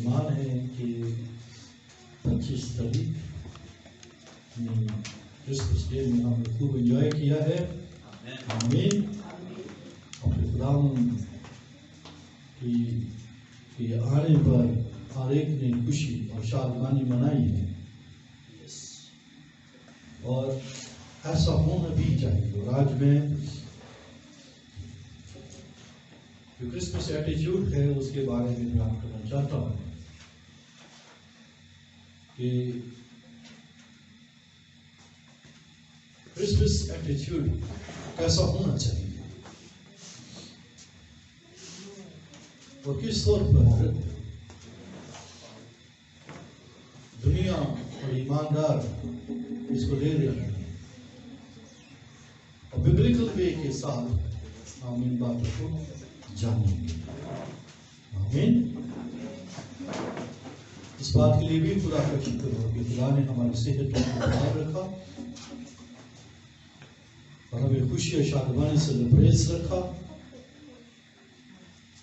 ایمان ہے کہ 25 تاریخ کرسمس ڈے میں ہم نے خوب انجوائے کیا ہے. آمین. اپنے خداوند کی آنے پر ہر ایک نے خوشی اور شادمانی منائی ہے، اور ایسا ہونا بھی چاہیے. اور آج میں جو کرسمس ایٹیٹیوڈ ہے اس کے بارے میں بیان کرنا چاہتا ہوں کہ کرسمس ایٹیٹیوڈ کیسا ہونا چاہیے اور کس طور پر دنیا اور ایماندار اس کو لے رہے ہیں، اور ببلیکل وے کے ساتھ ہم ان باتوں کو جانیں گے. آمین. اس بات کے لیے بھی خدا کا شکر ہو کہ خدا نے ہماری صحت کو برقرار رکھا اور ہمیں خوشی اور شادمانی سے لبریز رکھا،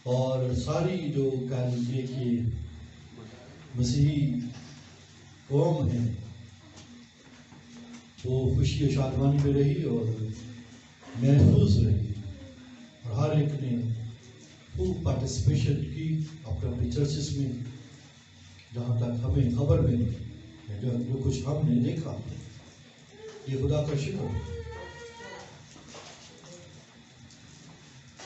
اور ساری جو کہہ لیجیے کہ مسیحی قوم ہے وہ خوشی اور شادمانی میں رہی اور محفوظ رہی، اور ہر ایک نے خوب پارٹیسپیشن کی اپنے اپنے چرچز میں. جہاں تک ہمیں خبر ملی، جو کچھ ہم نے دیکھا، یہ خدا کا شکر ہے.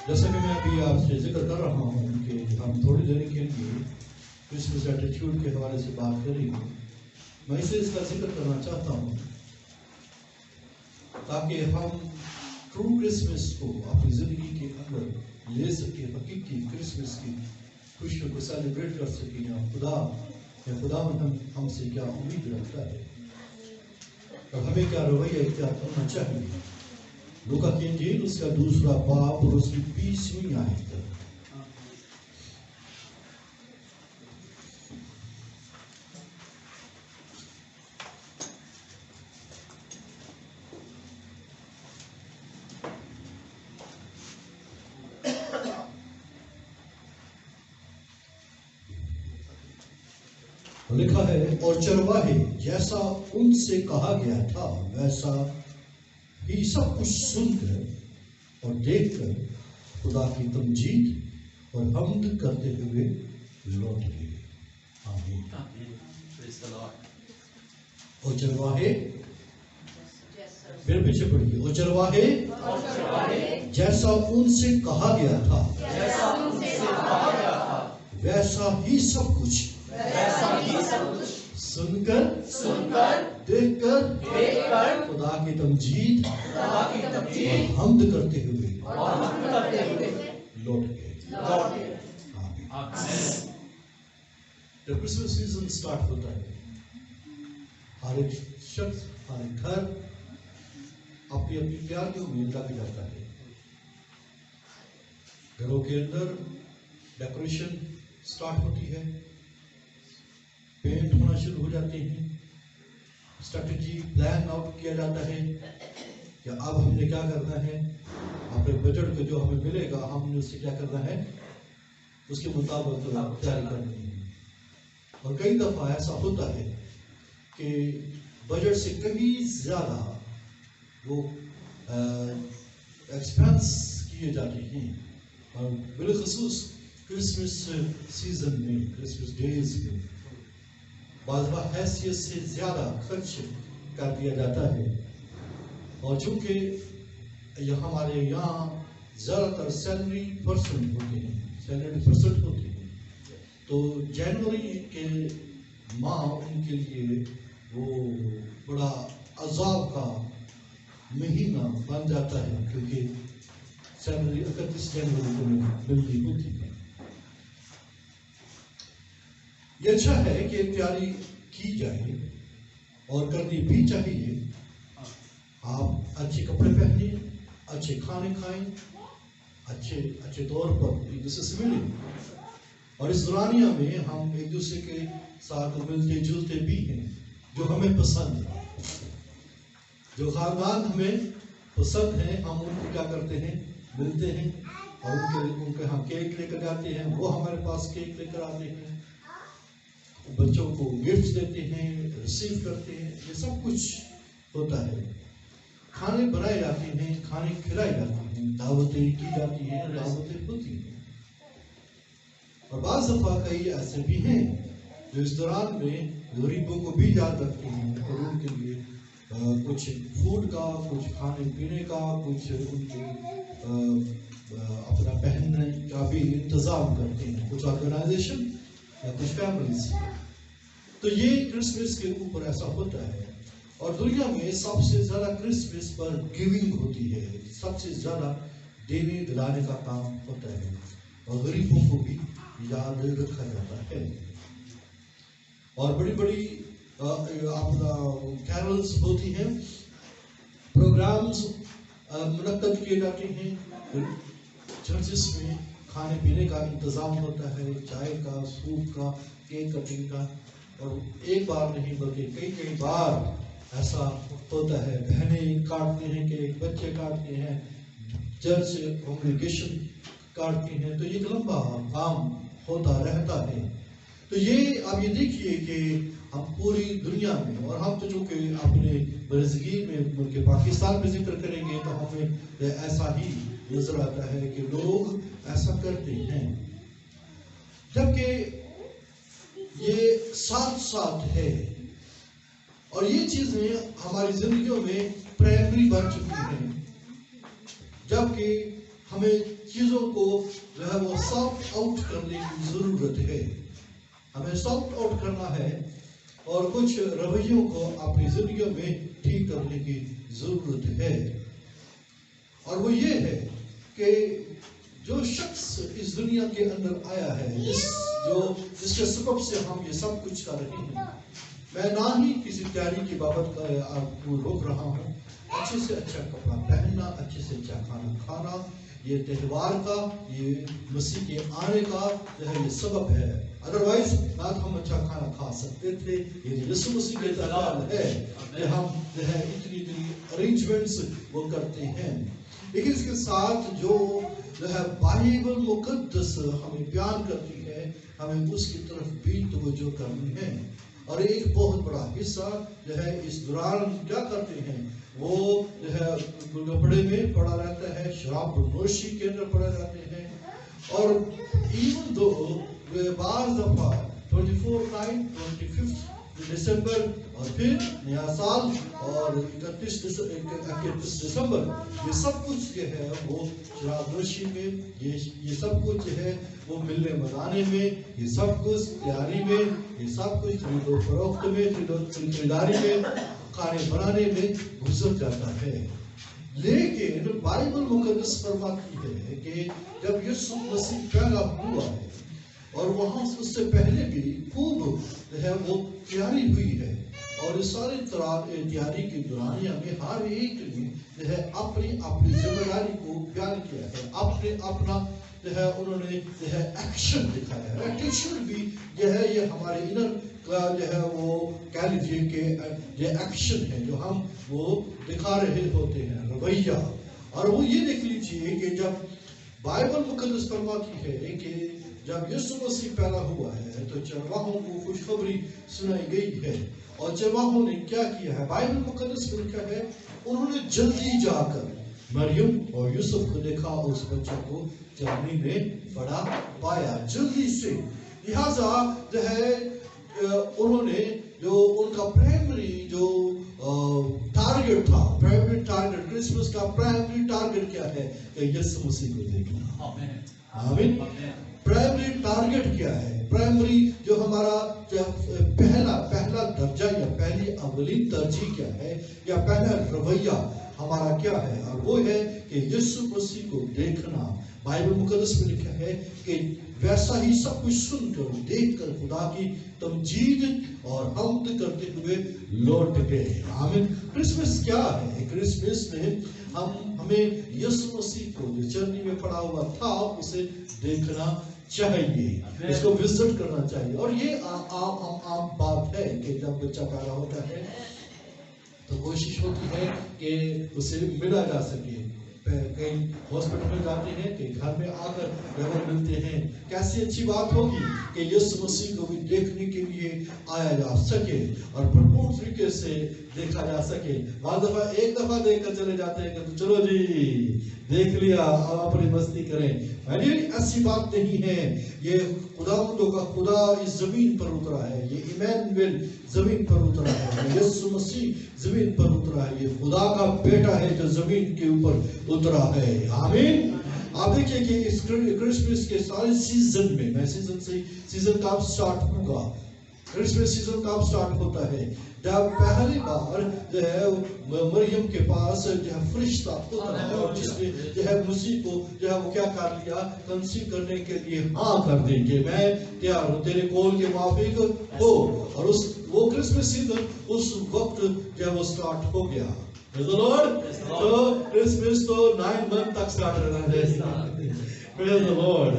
جیسا کہ میں ابھی آپ سے ذکر کر رہا ہوں کہ ہم تھوڑی دیر کے لیے کرسمس ایٹیٹیوڈ کے حوالے سے بات کریں گے. میں اسے اس کا ذکر کرنا چاہتا ہوں تاکہ ہم ٹرو کرسمس کو اپنی زندگی کے اندر لے سکیں، حقیقی کرسمس کی خوشیوں کو سیلیبریٹ کر سکیں. خدا ہم سے کیا امید رکھتا ہے اور ہمیں کیا رویہ اختیار کرنا چاہیے. لوکا کی انجیل اس کا 2 باب اور اس کی 20ویں آیت. لکھا ہے، اور چرواہے جیسا ان سے کہا گیا تھا ویسا ہی سب کچھ سن کر اور دیکھ کر خدا کی تمجید اور حمد کرتے ہوئے لوٹ گئے. آمین. اور چرواہے، پھر پیچھے پڑھیے، اور چرواہے جیسا ان سے کہا گیا تھا ویسا ہی سب کچھ سن کر دیکھ کر خدا کی تمجید اور حمد کرتے ہوئے لوٹ گئے. جب کرسمس سیزن سٹارٹ ہوتا ہے، ہر ایک شخص، ہر ایک گھر اپنی اپنی تیاریوں میں لگ جاتا ہے. گھروں کے اندر ڈیکوریشن سٹارٹ ہوتی ہے، پینٹ ہونا شروع ہو جاتے ہیں، اسٹریٹجی پلان آؤٹ کیا جاتا ہے کہ اب ہم نے کیا کرنا ہے، اپنے بجٹ کو جو ہمیں ملے گا ہم نے اس سے کیا کرنا ہے، اس کے مطابق تیاری کرنی ہے. اور کئی دفعہ ایسا ہوتا ہے کہ بجٹ سے کہیں زیادہ وہ ایکسپینس کیے جاتے ہیں، اور بالخصوص کرسمس سیزن میں، کرسمس ڈیز میں بعض حیثیت سے زیادہ خرچ کر دیا جاتا ہے. اور چونکہ ہمارے یہاں زیادہ تر سیلری پرسنٹ ہوتے ہیں، تو جنوری کے ماہ ان کے لیے وہ بڑا عذاب کا مہینہ بن جاتا ہے، کیونکہ سیلری 31 جنوری کو ملتی ہوتی ہے. یہ اچھا ہے کہ تیاری کی جائے اور کرنی بھی چاہیے. آپ اچھے کپڑے پہنیں، اچھے کھانے کھائیں، اچھے طور پر ایک دوسرے سے ملیں، اور اس دورانیہ میں ہم ایک دوسرے کے ساتھ ملتے جلتے بھی ہیں جو ہمیں پسند ہے. جو خاندان ہمیں پسند ہیں ہم ان کو کیا کرتے ہیں، ملتے ہیں، اور ان کے ہم کیک لے کر جاتے ہیں، وہ ہمارے پاس کیک لے کر آتے ہیں. بچوں کو گفٹ دیتے ہیں، ریسیو کرتے ہیں، یہ سب کچھ ہوتا ہے. کھانے بنائے جاتے ہیں، کھانے کھلائے جاتے ہیں، دعوتیں کی جاتی ہیں، دعوتیں ہوتی ہیں. اور بعض دفعہ کئی ایسے بھی ہیں جو اس دوران میں غریبوں کو بھی یاد رکھتے ہیں اور ان کے لیے کچھ فوڈ کا، کچھ کھانے پینے کا، کچھ ان کے اپنا پہننے کا بھی انتظام کرتے ہیں، کچھ آرگنائزیشن یا کچھ فیملیز. تو یہ کرسمس کے اوپر ایسا ہوتا ہے. اور دنیا میں سب سے زیادہ کرسمس پر گیونگ ہوتی ہے، سب سے زیادہ دینے دلانے کا کام ہوتا ہے اور غریبوں کو بھی یاد رکھا جاتا ہے. اور بڑی بڑی اپنا کیرلز ہوتی ہیں، پروگرامز منعقد کیے جاتے ہیں، چرچز میں کھانے پینے کا انتظام ہوتا ہے، چائے کا، سوپ کا، کیک کٹنگ کا. اور ایک بار نہیں بلکہ کئی بار ایسا ہوتا ہے. بہنیں کاٹتے ہیں، کہ بچے کاٹتے ہیں، چرچ کانگریگیشن کاٹتے ہیں. تو یہ لمبا کام ہوتا رہتا ہے. تو یہ آپ یہ دیکھیے کہ ہم پوری دنیا میں، اور ہم تو چونکہ اپنے برصغیر میں ملک پاکستان میں ذکر کریں گے تو ہمیں ایسا ہی نظر آتا ہے کہ لوگ ایسا کرتے ہیں. جبکہ یہ ساتھ ہے اور یہ چیزیں ہماری زندگیوں میں پرائمری بن چکی ہیں. جبکہ ہمیں چیزوں کو جو ہے وہ سارٹ آؤٹ کرنے کی ضرورت ہے. ہمیں سارٹ آؤٹ کرنا ہے اور کچھ رویوں کو اپنی زندگیوں میں ٹھیک کرنے کی ضرورت ہے. اور وہ یہ ہے کہ جو شخص اس دنیا کے اندر آیا ہے، جس کے سبب سے ہم یہ سب کچھ کر رہے ہیں. میں نہ ہی کسی تیاری کی بابت آپ کو روک رہا ہوں. اچھے سے اچھا کپڑا پہننا، اچھے سے اچھا کھانا کھانا، یہ تہوار کا، یہ مسیح کے آنے کا جو ہے یہ سبب ہے. ادروائز نہ تو ہم اچھا کھانا کھا سکتے تھے. یہ یسوع مسیح کے دلال ہے کہ ہم جو ہے اتنی ارینجمنٹس وہ کرتے ہیں. لیکن اس کے ساتھ جو ہے بائبل مقدس ہمیں بیان کرتی ہے، ہمیں اس کی طرف بھی توجہ کرنی ہے. اور ایک بہت بڑا حصہ جو ہے اس دوران کیا کرتے ہیں، وہ جو ہے کپڑے میں پڑا رہتا ہے، شراب نوشی کے اندر پڑے رہتے ہیں. اور ایون دو بعض دفعہ 24 25 دسمبر اور پھر نیا سال اور 31 دسمبر، یہ سب کچھ جو ہے وہ شراب نوشی میں، یہ سب کچھ جو ہے وہ ملنے منانے میں، یہ سب کچھ تیاری میں، یہ سب کچھ خرید و فروخت میں، خریداری میں، کھانے بنانے میں گزر جاتا ہے. لیکن بائبل مقدس فرماتی ہے کہ جب یسوع مسیح پیدا ہوا ہے اور وہاں اس سے پہلے بھی خوب جو ہے وہ تیاری ہوئی ہے، اور اس ساری تیاری کے دورانیہ میں ہر ایک نے جو ہے اپنی ذمہ داری کو بیان کیا ہے، اپنا جو ہے انہوں نے جو ہے ایکشن دکھایا ہے. ایکشن بھی جو ہے یہ ہمارے انر کا جو ہے وہ کہہ لیجیے کہ یہ ایکشن ہے جو ہم وہ دکھا رہے ہوتے ہیں، رویہ. اور وہ یہ دیکھ لیجیے کہ جب بائبل مقدس فرماتی ہے کہ جب یسوع مسیح پیدا ہوا ہے تو چرواہوں کو خوشخبری سنائی گئی ہے. اور چرواہوں نے کیا کیا ہے، بائبل مقدس میں لکھا ہے انہوں نے جلدی جا کر مریم اور یوسف کو دیکھا اور اس بچہ کو چرنی میں پڑا پایا جلدی سے. لہذا جو ہے انہوں نے جو ان کا پرائمری جو ٹارگٹ تھا، پرائمری ٹارگٹ کرسمس کا پرائمری ٹارگٹ کیا ہے کہ یسوع مسیح کو دیکھنا. آمین. پرائمری ٹارگٹ کیا ہے، پرائمری جو ہمارا پہلا درجہ یا پہلی اولین ترجیح کیا ہے یا پہلا رویہ ہمارا کیا ہے، اور وہ ہے کہ یسوع مسیح کو دیکھنا. بائبل مقدس میں لکھا ہے کہ ویسا ہی سب کچھ سن کر دیکھ کر خدا کی تمجید اور حمد کرتے ہوئے لوٹ گئے. آمین. کرسمس کیا ہے، کرسمس میں ہمیں یسوع مسیح کو جو چرنی میں پڑا ہوا تھا اسے دیکھنا چاہیے، اس کو وزٹ کرنا چاہیے. اور یہ عام بات ہے کہ جب بچہ پیدا ہوتا ہے تو کوشش ہوتی ہے کہ اسے ملا جا سکے. کئی हॉस्पिटल में जाते हैं कि घर में आकर व्यवहार मिलते हैं, कैसी अच्छी बात होगी कि यीशु मसीह को भी देखने के लिए आया जा सके और भरपूर तरीके से देखा जा सके। बाद दफा एक दफा देखकर चले जाते हैं कि तो चलो जी देख लिया, अब अपनी मस्ती करें। ऐसी बात नहीं है। ये खुदावंदों का खुदा इस जमीन पर उतरा है, ये इमैनुएल जमीन पर उतरा है, यीशु मसीह जमीन पर उतरा है, ये खुदा का बेटा है जो जमीन के ऊपर उतरा है। आमीन। आप देखिए कि इस क्रिसमस के सारे सीजन में, मैं सीजन कब स्टार्ट होगा, क्रिसमस सीजन कब स्टार्ट होता है, जब पहली बार जो है मरियम के पास जो है फरिश्ता उतरा है और जिसने जो है मसीह को जो है वो क्या कर लिया, कंसीव करने के लिए हाँ कर देंगे, मैं तैयार हूँ, तेरे कॉल के माफिक हो। और उस वो क्रिसमस सीजन उस वक्त जो है वो स्टार्ट हो गया। Praise the Lord. तो क्रिसमस तो 9 मंथ तक स्टार्ट रहना है। Praise the Lord.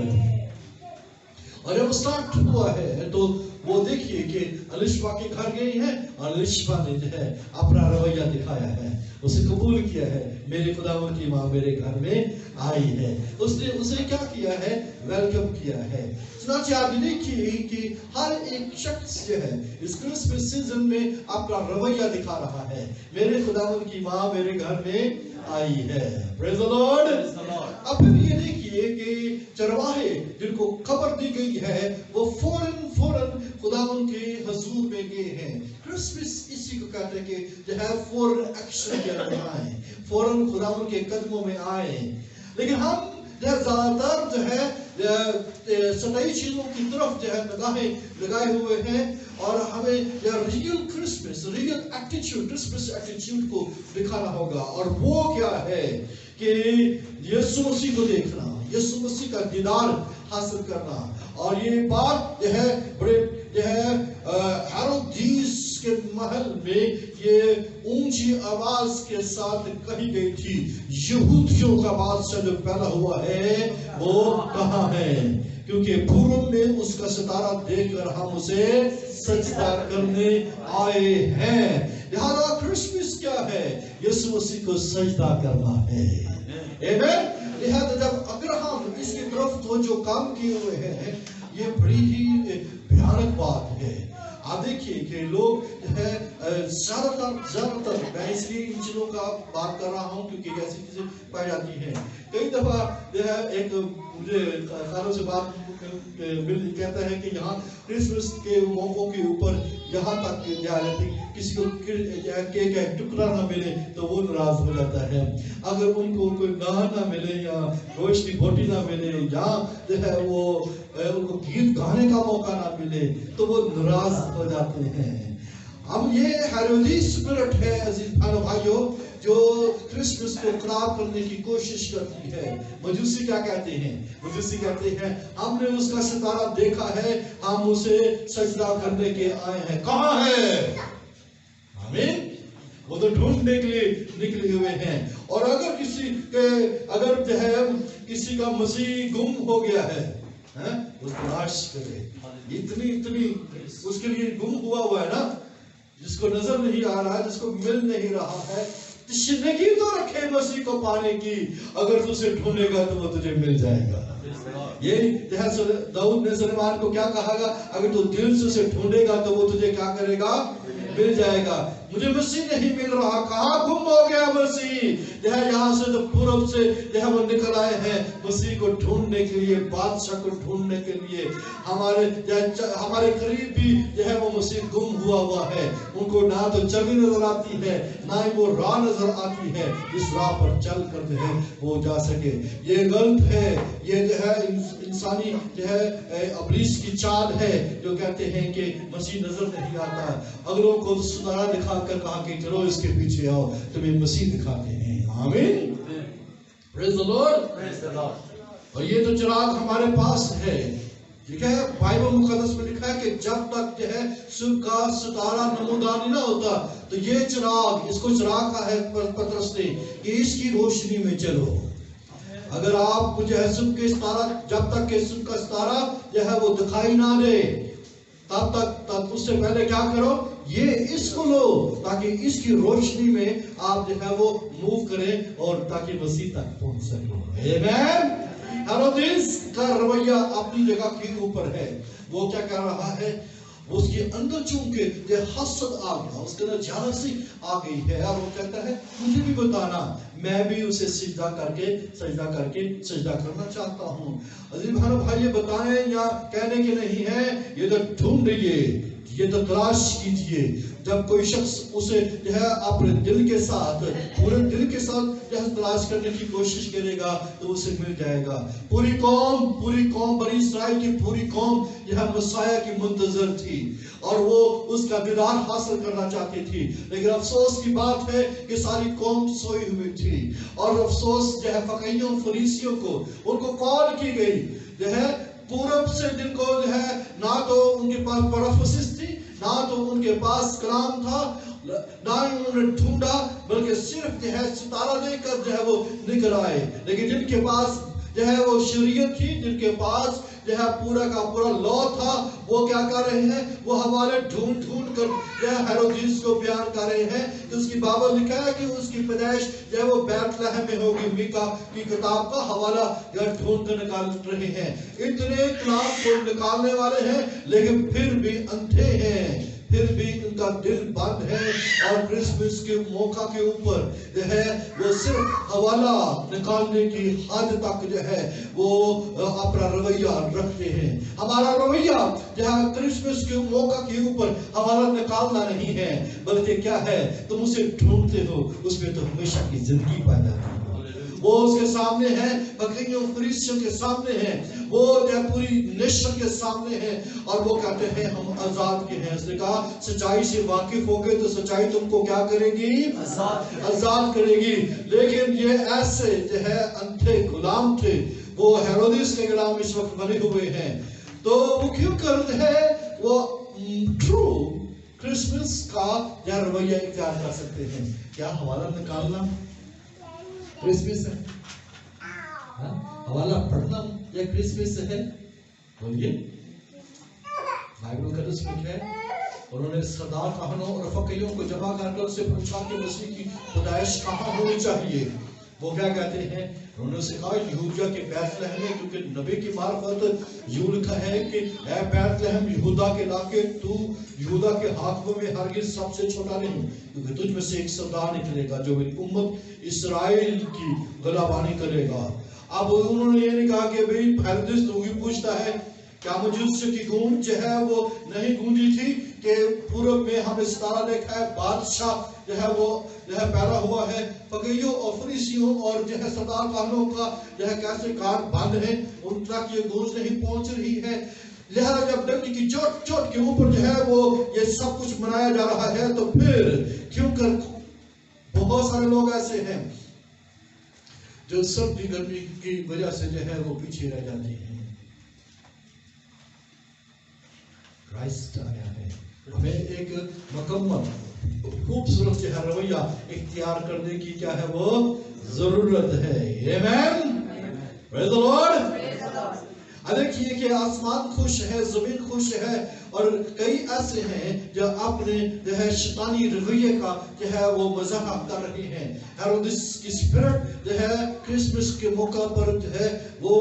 और जब स्टार्ट हुआ है तो वो देखिए कि अलिशबा के घर गई है और अलिशबा ने जो है अपना रवैया दिखाया है, उसे कबूल किया है, मेरे खुदावंद की माँ मेरे घर में आई है। उसने उसे क्या किया है, वेलकम किया है। चुनांचे आप देखिए कि हर एक शख्स जो है इस क्रिसमस सीजन में अपना रवैया दिखा रहा है, मेरे खुदावंद की माँ मेरे घर में आई है। Praise the Lord. अब फिर ये देखिए कि चरवाहे जिनको खबर दी गई है वो फौरन खुदावंद के हुजूर में गए हैं। क्रिसमस इसी को कहते हैं कि जो है फौरन एक्शन के आए, फौरन खुदावंद के कदमों में आए। लेकिन हम ज्यादातर जो है सताई चीजों की तरफ जो है निगाहें लगाए हुए हैं और हमें real Christmas, real attitude, Christmas attitude को दिखाना होगा। और वो क्या है कि यीशु मसीह को देखना, यीशु मसीह का दीदार हासिल करना। और ये बात जो है बड़े जो है हेरोदेस के महल में ये ऊंची आवाज के साथ कही गई थी, यहूदियों का बादशाह जो पैदा हुआ है वो कहाँ है, क्योंकि पूर्व में उसका सितारा देखकर हम उसे सजदा करने आए हैं। लिहाजा क्रिसमस क्या है, यीशु मसीह को सजदा करना है। आमीन। लिहाजा जब अगर हम इसकी तरफ तो जो काम किए हुए हैं, ये बड़ी ही भयानक बात है। आप देखिए कि लोग जो है ज्यादातर मैं इसलिए इन चीजों का बात कर रहा हूँ क्योंकि ऐसी चीजें पाई जाती हैं। कई दफा जो है एक मुझे सालों से बात कहता है कि यहाँ क्रिसमस के मौकों के ऊपर यहाँ तक किसी को केक का टुकड़ा ना मिले तो वो नाराज हो जाता है, अगर उनको कोई गाना ना मिले या गोश्त की बोटी ना मिले या जो है वो उनको गीत गाने का मौका ना मिले तो वो नाराज हो जाते हैं। अब ये हेरोदेस स्पिरिट है अजीज भाइयों जो क्रिसमस को खराब करने की कोशिश करती है। मजूसी क्या कहते हैं, मजूसी कहते हैं हमने उसका सितारा देखा है, हम उसे सजदा करने के आए हैं, कहाँ है। आमीन। वो तो ढूंढने के लिए निकले हुए हैं। और अगर किसी के अगर जो है किसी का मसीह गुम हो गया है, उसको तलाश करे, इतनी उसके लिए गुम हुआ है ना, जिसको नजर नहीं आ रहा है, जिसको मिल नहीं रहा है, जिंदगी तो रखे मसीह को पाने की, अगर तू उसे ढूंढेगा तो वो तुझे मिल जाएगा। ये दाऊद ने सुलेमान को क्या कहा, अगर तू दिल से उसे ढूंढेगा तो वो तुझे क्या करेगा, मिल जाएगा। मुझे मसीह नहीं मिल रहा, कहाँ गुम हो गया मसीह। यहाँ से तो पूर्व से वो निकल आए हैं मसीह को ढूंढने के लिए, बादशाह को ढूंढने के लिए। हमारे करीब भी जो है वो मसीह गुम हुआ है, उनको ना तो चलनी नजर आती है ना ही वो राह नजर आती है जिस राह पर चल कर जो है वो जा सके। ये गलत है, ये जो है इंसानी जो है इब्लीस की चाल है जो कहते हैं कि मसीह नजर नहीं आता। अगलों को सुनारा दिखाकर कहा कि चलो इसके पीछे आओ, तुम्हें मसीह दिखाते हैं। आमीन। Praise the Lord. और ये तो चिराग हमारे पास है, ठीक है। बाइबल मुकद्दस में लिखा है कि जब तक जो है सुबह का सितारा नमूदानी ना होता तो ये चिराग, इसको चिराग का है पतरस ने, कि इसकी रोशनी में चलो। अगर आप जो है सुबह के सितारा, जब तक के सुबह का सितारा जो है वो दिखाई ना दे, तब उससे पहले क्या करो, ये इसको लो ताकि इसकी रोशनी में आप जो है वो मूव करें और ताकि मसीह तक पहुंच सको। आमीन। हेरोदेस का रवैया अपनी जगह के ऊपर है। वो क्या कर रहा है, उसके अंदर चूंकि ये हसद आ गया, उसके अंदर जेलसी आ गई है और वो कहता है मुझे भी बताना, मैं भी उसे सजदा करना चाहता हूँ। अजीज भाई ये बताएं या कहने के नहीं है, ये तो ढूंढिए, ये तो तलाश कीजिए। जब कोई शख्स उसे जो है अपने दिल के साथ, पूरे दिल के साथ जो है तलाश करने की कोशिश करेगा तो उसे मिल जाएगा। पूरी कौम बनी इस्राएल की पूरी कौम जो है मसाया की मुंतजर थी और वो उसका दीदार हासिल करना चाहती थी। लेकिन अफसोस की बात है कि सारी कौम सोई हुई थी और अफसोस जो है फकीहों फरीसियों को, उनको कॉल की गई जो है पूरब से, जिनको जो है ना तो उनके पास प्रोफेसिस थी, ना तो उनके पास कलाम था, ना ही उन्होंने ढूंढा, बल्कि सिर्फ जो है सितारा देखकर जो है वो निकल आए। लेकिन जिनके पास जो है वो शरीयत थी, जिनके पास जो है पूरा का पूरा लॉ था, वो क्या कर रहे हैं, वो हवाले ढूंढ कर जो है हेरोदेस को बयान कर रहे हैं कि उसकी बाबर लिखा है कि उसकी पैदाइश जो है वो बैतलहम में होगी। मीका की किताब का हवाला जो है ढूंढ कर निकाल रहे हैं। इतने कलाम को निकालने वाले हैं लेकिन फिर भी अंधे हैं, फिर भी उनका दिल बंद है और क्रिसमस के मौका के ऊपर जो है वो सिर्फ हवाला निकालने की हद तक जो है वो अपना रवैया रखते हैं। हमारा रवैया जो है क्रिसमस के मौका के ऊपर हवाला निकालना नहीं है, बल्कि क्या है, तुम उसे ढूंढते हो, उसमें तो हमेशा की जिंदगी पैदा है। वो उसके सामने है, फकीरों फरीसियों के सामने है, वो पूरी नेशन के सामने है और वो कहते हैं हम आजाद के हैं। उसने कहा सच्चाई से वाकिफ हो गए तो सच्चाई तुमको क्या करेगी, आजाद करेगी। लेकिन ये ऐसे जो है अंधे गुलाम थे, वो हेरोदेस के गुलाम इस वक्त बने हुए हैं। तो वो क्यों करते हैं, वो ट्रू क्रिसमस का या रवैया इख्तियार कर सकते हैं। क्या हवाला निकालना क्रिसमस है, हवाला पढ़ना या क्रिसमस है? बोलिए। बाइबल का दस्तूर है, उन्होंने सरदार काहनों और फकीरों को जमा करके उससे पूछा कि मसीह की पैदाइश कहाँ होनी चाहिए। वो क्या कहते हैं, उन्होंने उसे कहा यहूदिया के बैतलहम में, क्योंकि नबी की मार्फत यूं लिखा है कि ऐ बैतलहम यहूदा के इलाके, तू यहूदा के हाकिमों में हरगिज़ सबसे छोटा नहीं, क्योंकि तुझ में से एक सरदार निकलेगा जो मेरी उम्मत इस्राएल की गलाबानी करेगा। अब उन्होंने ये नहीं कहा कि भाई हेरोदेस तो भी पूछता है क्या मजूस की गूंज जो है वो नहीं गूंजी थी कि पूरब में हमने सितारा देखा है, बादशाह जो है वो जो है पैदा हुआ है। फकीरों और फरीसियों और जो है सरदार काहनों का जो है कैसे कान बंद है, उन तक ये गूंज नहीं पहुंच रही है। लिहाजा जब डंडी की चोट चोट के ऊपर जो है वो ये सब कुछ मनाया जा रहा है, तो फिर क्यों कर बहुत सारे लोग ऐसे हैं जो सर्दी गर्मी की वजह से जो है वो पीछे रह जाते हैं। क्राइस्ट आया है, हमें एक मुकम्मल खूबसूरत जो है रवैया इख्तियार करने की क्या है वो जरूरत है। आमीन, प्रेज़ द लॉर्ड। देखिए कि आसमान खुश है, जमीन खुश है और कई ऐसे हैं जो अपने जो है शैतानी रवैये का जो है वो मजाक कर रहे हैं। हेरोदेस की स्पिरिट जो है क्रिसमस के मौका पर जो है वो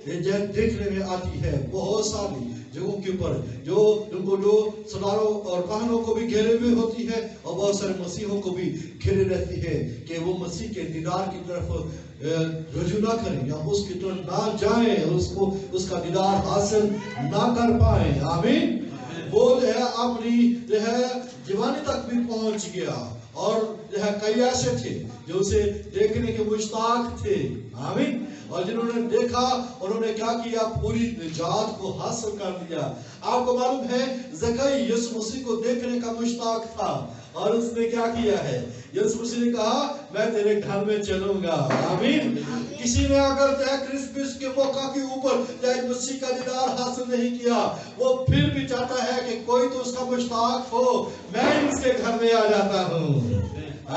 जो है देखने में आती है बहुत सारी जगहों के ऊपर, जो उनको जो सरदारों और काहनों को भी घेरे हुए होती है और बहुत सारे मसीहों को भी घेरे रहती है कि वो मसीह के दीदार की तरफ रुजू ना करें या उसकी तरफ ना जाएं, उसको उसका दीदार हासिल ना कर पाए। आमीन। वो जो है अपनी जो है जवानी तक भी पहुंच गया और जो है कई ऐसे थे जो उसे देखने के मुश्ताक थे। आमीन। और जिन्होंने देखा उन्होंने क्या किया, पूरी निजात को हासिल कर लिया। आपको मालूम है ज़कई यीशु मसीह को देखने का मुश्ताक था और उसने क्या किया है, यीशु मसीह ने कहा मैं तेरे घर में चलूंगा। आमीन। किसी ने अगर क्रिसमस के मौका के ऊपर मसीह का दीदार हासिल नहीं किया, वो फिर भी चाहता है कि कोई तो उसका मुश्ताक हो, मैं उसके घर में आ जाता हूँ।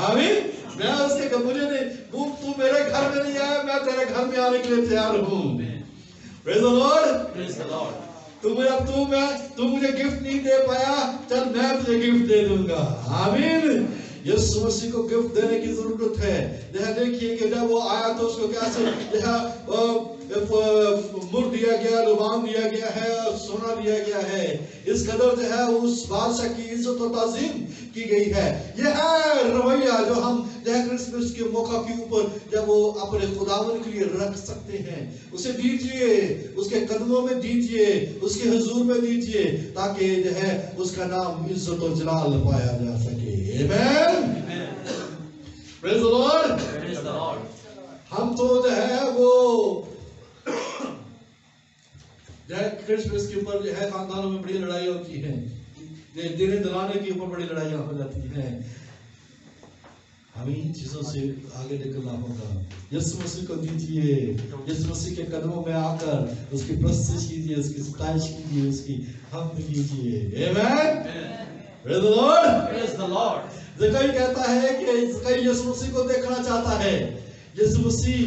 आमीन। मैं उसके मुझे नहीं, तू मेरे घर में नहीं आया, मैं तेरे घर में आने के लिए तैयार हूँ। Praise the Lord. तू मुझे गिफ्ट नहीं दे पाया, चल मैं तुझे गिफ्ट दे दूंगा। आमीन। यीशु मसीह को गिफ्ट देने की जरूरत है। देखिए कि जब वो आया तो उसको कैसे मुर दिया गया, रुबान दिया गया है, सोना दिया गया है। इस कदर जो है उस बादशाह की इज्जत और ताज़ीम की गई है। यह है रवैया जो हम जो है क्रिसमस के मौका के ऊपर जब वो अपने खुदावन के लिए रख सकते हैं। उसे दीजिए, उसके कदमों में दीजिए, उसके हुजूर में दीजिए, ताकि जो है उसका नाम इज्जत और जलाल पाया जा सके। आमीन। Praise the Lord. हम तो जो है वो क्रिसमस के ऊपर जो है खानदानों में बड़ी लड़ाई होती है, देने दिलाने के ऊपर बड़ी लड़ाइयाँ हो जाती हैं। हमें इन चीजों से आगे निकलना होगा। यीशु मसीह को दीजिए, यीशु मसीह के कदमों में आकर उसकी प्रस्तुति कीजिए, उसकी सताइश कीजिए, उसकी हम्द कीजिए। आमीन। Praise the Lord. Praise the Lord. Zakaria कहता है कि ज़करिया यीशु मसीह को देखना चाहता है। यीशु मसीह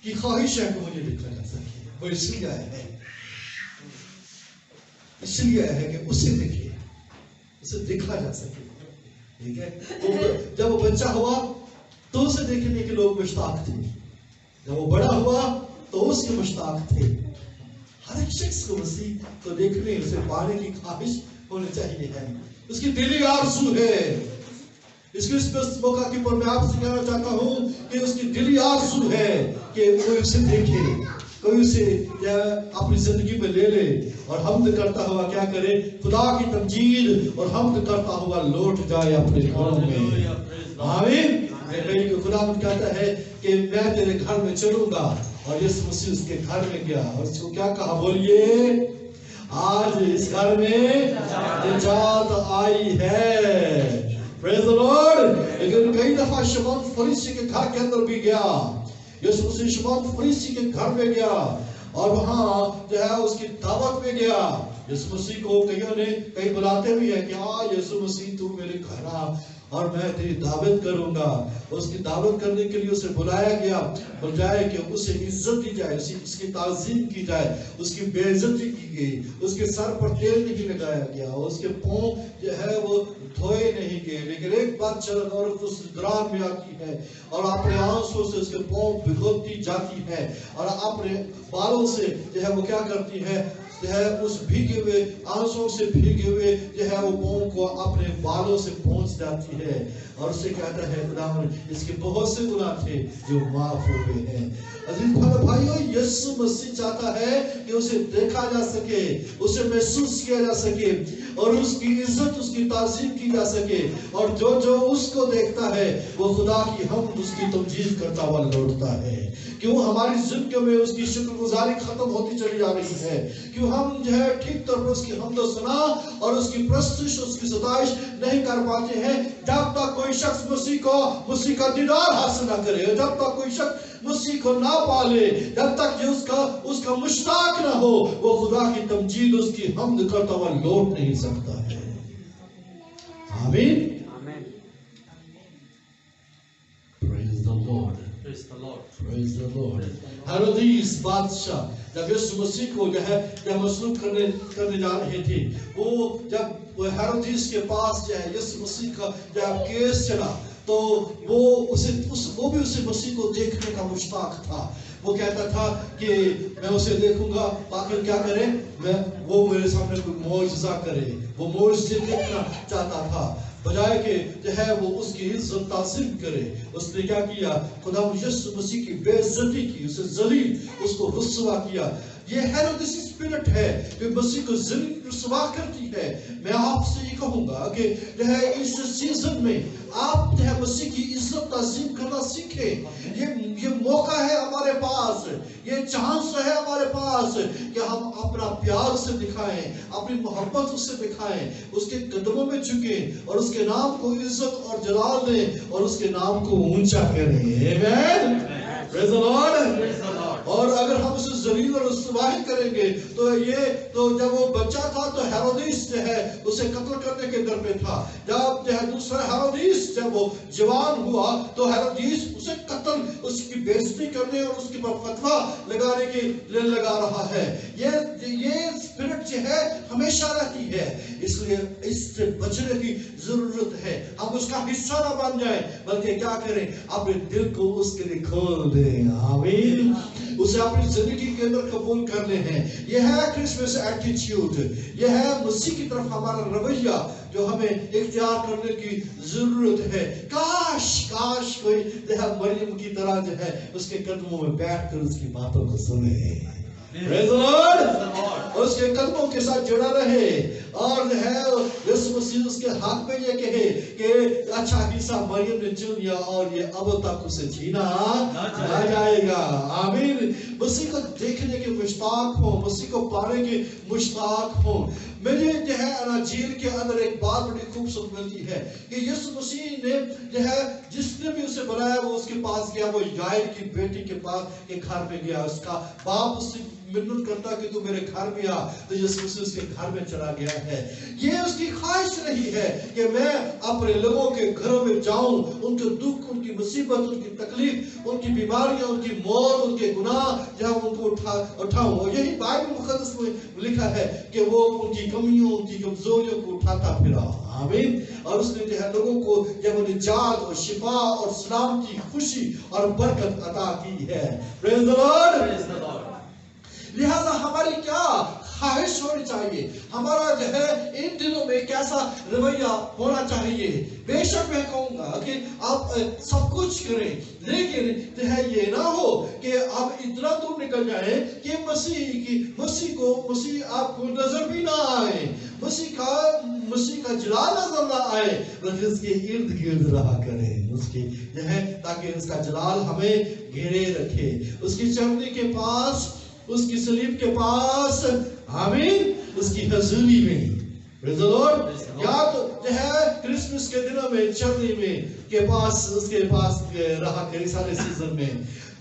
की ख्वाहिश है कि मुझे देखा जा सके। वो इसलिए आया है, इसलिए है कि उसे देखे, उसे देखा जा सके। ठीक है। तो जब वो बच्चा हुआ तो उसे देखने के लोग मुश्ताक थे, जब वो बड़ा हुआ तो उसके मुश्ताक थे। हर एक शख्स को मसीह को देखने, उसे पाने की ख्वाहिश होनी चाहिए है, उसकी दिली आरज़ू है। इस क्रिसमस मौका के ऊपर मैं आपसे कहना चाहता हूँ कि उसकी दिली आरज़ू है कि कोई उसे देखे, कोई उसे अपनी जिंदगी में ले ले और हम्द करता हुआ क्या करे, खुदा की तमजीद और हम्द करता हुआ लौट जाए अपने घरों में। आमीन। खुदा कहता है कि मैं तेरे घर में चलूंगा, और यीशु मसीह उसके घर में गया और उसको क्या कहा, बोलिए, आज इस घर में निजात आई है। Praise the Lord. लेकिन कई दफा शमौन फरीसी के घर के अंदर भी गया, यीशु मसीह शमौन फरीसी के घर में गया और वहां जो है उसकी दावत में गया। यीशु मसीह को कई बुलाते भी है कि हाँ यीशु मसीह तू मेरे घर आ और मैं तेरी दावत करूंगा। उसकी दावत करने के लिए उसे बुलाया गया, बजाय कि उसे इज्जत दी जाए, उसकी ताज़ीम की जाए, उसकी बेइज्जती की गई, उसके सर पर तेल नहीं लगाया गया, उसके पांव जो है वो धोए नहीं गए। लेकिन एक बात चलन औरत उस दौरान में आती है और अपने आंसुओं से उसके पांव भिगोती जाती है और अपने बालों से जो है वो क्या करती है, जो है उस भीगे हुए आंसुओं से भीगे हुए जो है वो पांव को अपने बालों से पहुंच जाती है और उससे कहता है खुदावन इसके बहुत से गुनाह थे जो माफ हो गए हैं। अजीज भाइयों, यीशु मसीह चाहता है कि उसे देखा जा सके, उसे महसूस किया जा सके और उसकी इज्जत, उसकी ताज़ीम की जा सके, और जो जो उसको देखता है वो खुदा की हम्द, उसकी तमजीद करता हुआ लौटता है। क्यों हमारी जिंदगी में उसकी शुक्रगुजारी खत्म होती चली जा रही है, क्यों हम जो है ठीक तौर पर उसकी हम्द और सना और उसकी प्रस्तुति, उसकी सताइश नहीं कर पाते हैं। जब तक कोई शख्स मसीह का दीदार हासिल ना करे, जब तक कोई शख्स मसीह को ना पाले, जब तक ये उसका मुश्ताक ना हो, वो खुदा की तमजीद, उसकी हम्द करता हुआ लौट नहीं सकता है। आमीन। Praise the Lord. Praise the Lord. Praise the Lord. हेरोदेस बादशाह जब यीशु मसीह को जो है जब मसलूब करने जा रहे थे, वो जब हेरोदेस के पास जो है यीशु मसीह का जब केस चला तो वो भी उसे मसीह को देखने का मुश्ताक था। वो कहता था कि मैं उसे देखूंगा ताकि क्या करे, वो मेरे सामने कोई मौजज़ा करे, वो मौजज़े देखना चाहता था, बजाय के जो है वो उसकी इज्जत ताज़ीम करे। उसने क्या किया, खुदा यीशु मसीह की बेइज्जती की, उसे जलील, उसको रुस्वा किया। ये हेरोदेस स्पिरिट है जो मसीह को जलील रुस्वा करती है। मैं आपसे ये कहूंगा कि जो है इस सीजन में आप जो है मसीह की इज्जत ताज़ीम करना सीखें। ये मौका है हमारे पास, ये चांस है हमारे पास कि हम अपना प्यार उसे दिखाएं, अपनी मोहब्बत उससे दिखाएं, उसके कदमों में झुकें और उसके नाम को इज्जत और जलाल दें और उसके नाम को ऊंचा करें। आमीन। Praise the Lord. और अगर हम उसे जलील اور استواہی کریں گے. تو جب وہ بچہ تھا تو ہیرودیس جو ہے اسے قتل کرنے کے در پہ تھا. جب جو ہے دوسرا ہیرودیس جب وہ جوان ہوا تو ہیرودیس اسے قتل اس کی بے عزتی کرنے اور اس کے پر فتویٰ لگانے کے لیے لگا رہا ہے. یہ اسپرٹ جو ہے ہمیشہ رہتی ہے. اس لیے اس سے بچنے کی ضرورت ہے. ہم اس کا حصہ نہ بن جائیں بلکہ کیا کریں, اپنے دل کو اس کے لیے کھول دیں. آمین. اسے اپنی زندگی کے اندر قبول کرنے ہیں. یہ ہے کرسمس ایٹیٹیوڈ. یہ ہے مسیح کی طرف ہمارا رویہ جو ہمیں اختیار کرنے کی ضرورت ہے. کاش کوئی مریم کی طرح جو ہے اس کے قدموں میں بیٹھ کر اس کی باتوں کو سنے. Praise the Lord. اس کے قدموں کے ساتھ جڑا رہے اور جو ہے یسوع مسیح اس کے حق میں یہ کہے کہ اچھا حصہ مریم نے چن لیا اور یہ اب تک اسے چھینا نہ جائے گا. آمین. مسیح کو دیکھنے کے مشتاق ہوں, مسیح کو پانے کے مشتاق ہوں. مجھے جو ہے اناجیل کے اندر ایک بات بڑی خوبصورت ملتی ہے کہ یسوع مسیح نے جو ہے جس نے بھی اسے بنایا وہ اس کے پاس گیا. وہ یائر کی بیٹی کے پاس کے گھر میں گیا. اس کا باپ اس سے منت کرتا کہ تو میرے گھر میں آ, تو یسوع مسیح اس کے گھر میں چلا گیا ہے. یہ اس کی خواہش رہی ہے کہ میں اپنے لوگوں کے گھروں میں جاؤں, ان کے دکھ, ان کی مصیبت, ان کی تکلیف, ان کی بیماریاں, ان کی موت, ان کے گناہ جہاں ان کو اٹھاؤں. اور یہی بائبل مقدس میں لکھا ہے کہ وہ ان کی کمیوں, ان کی کمزوریوں کو اٹھاتا پھرا. آمین. اور اس نے جو ہے لوگوں کو جب نجات اور شفا اور سلامتی, خوشی اور برکت عطا کی ہے. Praise the Lord. لہذا ہماری کیا خواہش ہونی چاہیے, ہمارا جو ہے ان دنوں میں کیسا رویہ ہونا چاہیے. بے شک میں کہوں گا کہ آپ سب کچھ کریں, لیکن جو ہے یہ نہ ہو کہ آپ اتنا دور نکل جائیں کہ مسیح آپ کو نظر بھی نہ آئے, مسیح کا جلال نظر نہ آئے, بلکہ اس کے ارد گرد رہا کریں. اس کے جو ہے تاکہ اس کا جلال ہمیں گھیرے رکھے, اس کی چرنی کے پاس, اس کی صلیب کے پاس. آمین. اس کی حضوری میں. Praise the Lord. یا تو جو ہے کرسمس کے دنوں میں چرنی میں کے پاس, اس کے پاس رہا کرے سارے سیزن میں,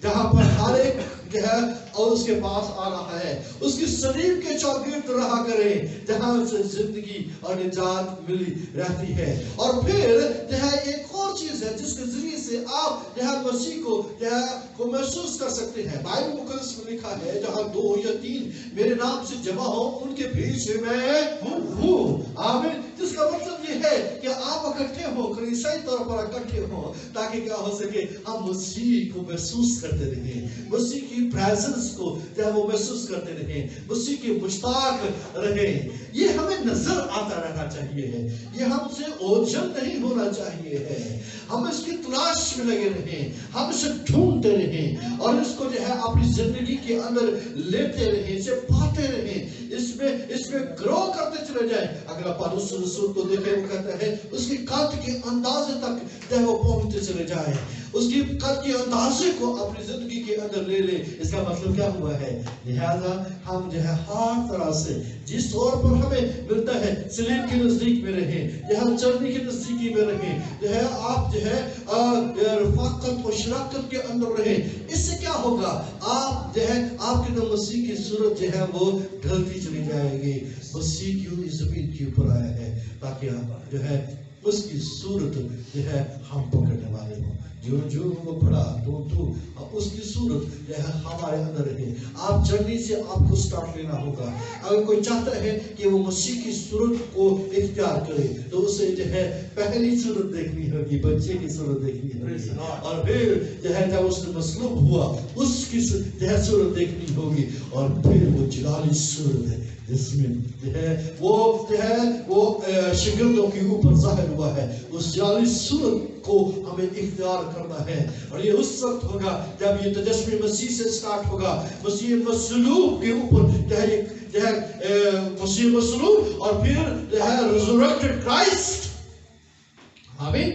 جہاں پر ہر ایک جو ہے اور اس کے پاس آ رہا ہے. اس کی صلیب کے چوگرد رہا کریں جہاں سے زندگی اور نجات ملی رہتی ہے. اور پھر جو ہے ایک اور چیز ہے جس کے ذریعے سے آپ جو ہے مسیح کو جو ہے کو محسوس کر سکتے ہیں. بائبل مقدس میں لکھا ہے جہاں 2 یا 3 میرے نام سے جمع ہوں ان کے بیچ میں ہوں. آمین. جس کا مطلب یہ ہے کہ آپ اکٹھے ہوں, کلیسائی طور پر اکٹھے ہوں, تاکہ کیا ہو سکے ہم مسیح کو محسوس کرتے رہیں, مسیح کی پریزنس کو جو ہے وہ محسوس کرتے رہیں, مسیح کے مشتاق رہیں. یہ ہمیں نظر آتا رہنا چاہیے ہے, یہ ہم سے اوجھل نہیں ہونا چاہیے ہے. ہم اس کی تلاش میں لگے رہیں, ہم اسے ڈھونڈتے رہیں اور اس کو جو ہے اپنی زندگی کے اندر لیتے رہیں, اسے پاتے رہیں, اس میں گرو کرتے چلے جائیں. اگر آپ پالوس رسول کو دیکھیں وہ کہتا ہے اس کی قد کے اندازے تک جو ہے وہ پہنچتے چلے جائیں, اس کی قد کے اندازے کو اپنی زندگی کے اندر لے لے. اس کا مطلب کیا ہوا ہے؟ لہذا ہم جو ہے ہر طرح سے جس طور پر ہمیں ملتا ہے صلیب کے نزدیک میں رہیں, یہاں چرنی کے نزدیکی میں رہیں, جو ہے آپ جو ہے رفاقت و شراکت کے اندر رہیں. اس سے کیا ہوگا؟ آپ جو ہے آپ کے مسیح کی صورت جو ہے وہ ڈھلتی چلی جائے گی. مسیح کیوں اس زمین کے اوپر آیا ہے تاکہ جو ہے اس کی صورت جو ہے ہم پکڑنے والے ہوں. جو وہ پڑھا تو اس کی صورت جو ہے ہمارے اندر رہے. آپ جرنی سے آپ کو سٹارٹ لینا ہوگا. اگر کوئی چاہتا ہے کہ وہ مسیح کی صورت کو اختیار کرے تو اسے جو ہے پہلی صورت دیکھنی ہوگی, بچے کی صورت دیکھنی ہوگی, اور پھر جو ہے جب اس نے مصلوب ہوا اس کی جو ہے صورت دیکھنی ہوگی, اور پھر وہ جلالی صورت ہے جس میں جو ہے وہ شگردوں کے اوپر ظاہر ہوا ہے. اس جلالی صورت کو ہمیں اختیار کرنا ہے, اور یہ اس وقت ہوگا جب یہ تجسم مسیح سے سٹارٹ ہوگا. مسیح مصلوب کے اوپر جو ہے مسیح مصلوب اور پھر جو ہے ریزریکٹڈ کرائسٹ. آمین.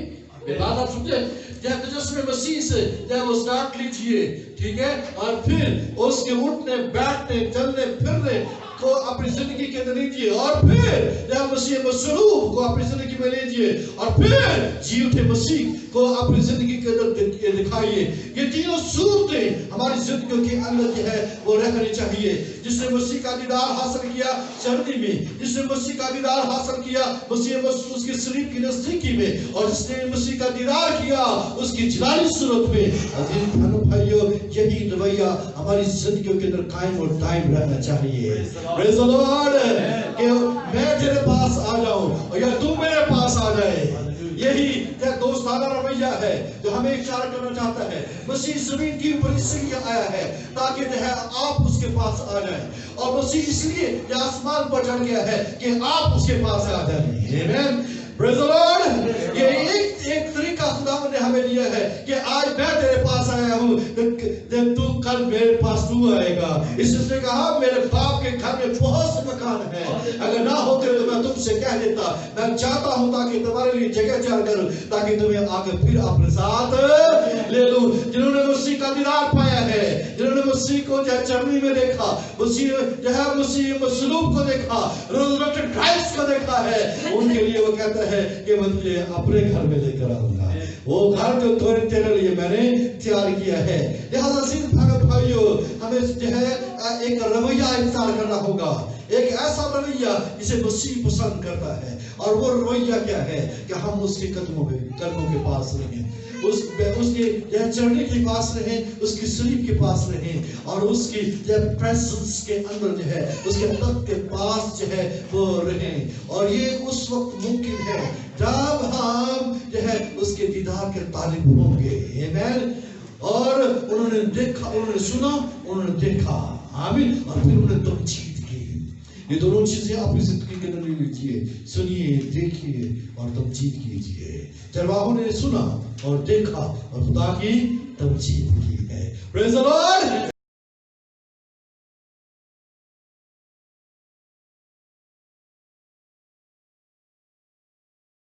بات آپ سمجھے, تجسم مسیح سے وہ سٹارٹ لیجئے, ٹھیک ہے, اور پھر اس کے اٹھنے بیٹھنے چلنے پھرنے کو اپنی زندگی کے اندر لیجئے, اور پھر مسیح مصلوب کو اپنی زندگی میں لیجئے, اور پھر جی اٹھے مسیح کو اپنی زندگی کے اندر دکھائیے. یہ تینوں صورتیں ہماری زندگیوں کے اندر جو ہے वो रखनी चाहिए। जिसने मसीह का दीदार हासिल किया सर्दी में, जिसने मसीह का दीदार हासिल किया उसकी सलीब की नजदीकी में, और जिसने मसीह का दीदार किया उसकी जलाली सूरत में। अजीज भाइयों, यही रवैया हमारी जिंदगियों के अंदर कायम और दायम रहना चाहिए। Praise the Lord. कि मैं तेरे पास आ जाऊं या तू मेरे पास आ जाए, यही दोस्ताना रवैया है जो हमें इशारा करना चाहता है। मसीह जमीन की ऊपर इसलिए आया है ताकि आप उसके पास आ जाएं, और मसीह इसलिए आसमान पर चढ़ गया है कि आप उसके पास आ जाएं। आमीन। Praise the Lord. ये एक तरीका खुदावंद ने हमें दिया है कि आज मैं तेरे पास आया हूँ, तू कल मेरे पास तू आएगा। इसने कहा मेरे बाप के घर में बहुत से मकान है, अगर ना होते तो मैं तुमसे कह देता। मैं चाहता हूँ ताकि तुम्हारे लिए जगह तैयार करूं, ताकि तुम्हें आगे फिर अपने साथ ले लूं। जिन्होंने मसीह का दीदार पाया है, जिन्होंने मसीह को जो चरनी में देखा, मसीह जो है मसीह मसलूब को देखा, रिजरेक्टेड क्राइस्ट को देखा है, उनके लिए वो कहता है कि मैं तुझे अपने घर में लेकर आऊंगा। वो घर जो तेरे लिए मैंने तैयार किया है। लिहाजा भाइयों, हमें जो है एक रवैया इख्तियार करना होगा, एक ऐसा रवैया जिसे मसीह पसंद करता है। और वो रवैया क्या है कि हम उसके कदमों के पास रहें, उसके चढ़ने के पास रहें, उसकी सलीब के पास रहें, और उसकी प्रेजेंस के अंदर जो है उसके तख्त के पास जो है वो रहें। और ये उस वक्त मुमकिन है जब हम जो है उसके दीदार के तालिब होंगे। आमीन। और उन्होंने देखा, उन्होंने सुना, उन्होंने देखा। आमीन। और फिर उन्होंने तमजीद की। ये दोनों चीजें अपनी जिंदगी के अंदर लीजिए, सुनिए, देखिए और तमजीद कीजिए। चरवाहों ने सुना और देखा और खुदा की तमजीद की है। Praise the Lord.